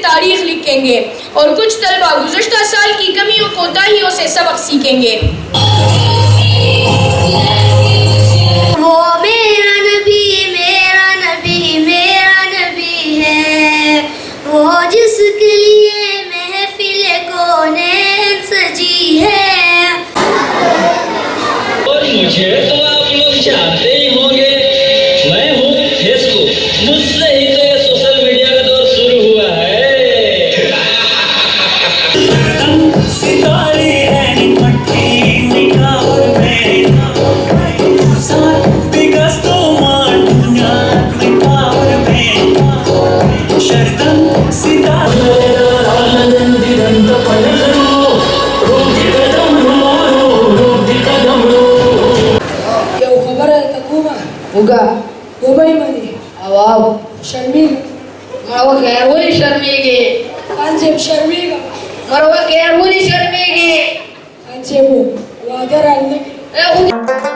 तारीख लिखेंगे और कुछ तलबा गुज़श्ता साल की कमियों कोताहियों से सबक सीखेंगे। वो मेरा नबी है, वो जिसके लिए महफिल कौनैन सजी है। और मुझे तो आप लोग चाहते ही होंगे, मैं हूँ फेसबुक, मुझसे ही तो ये सोशल मीडिया का दौर शुरू हुआ है। सितारे हैं मट्टी निकाल में साथ बिगस तो मार दुनिया निकाल में शर्तन सितारे आनंदिरंत पलरो रोटी कदम रोटी कदम Yow khabaral takuma Uga, gobay mani awaw, sharmig marawa kerwuni sharmige, kanjeb sharmiga marawa kerwuni sharmige. kanjebu wadar alnaki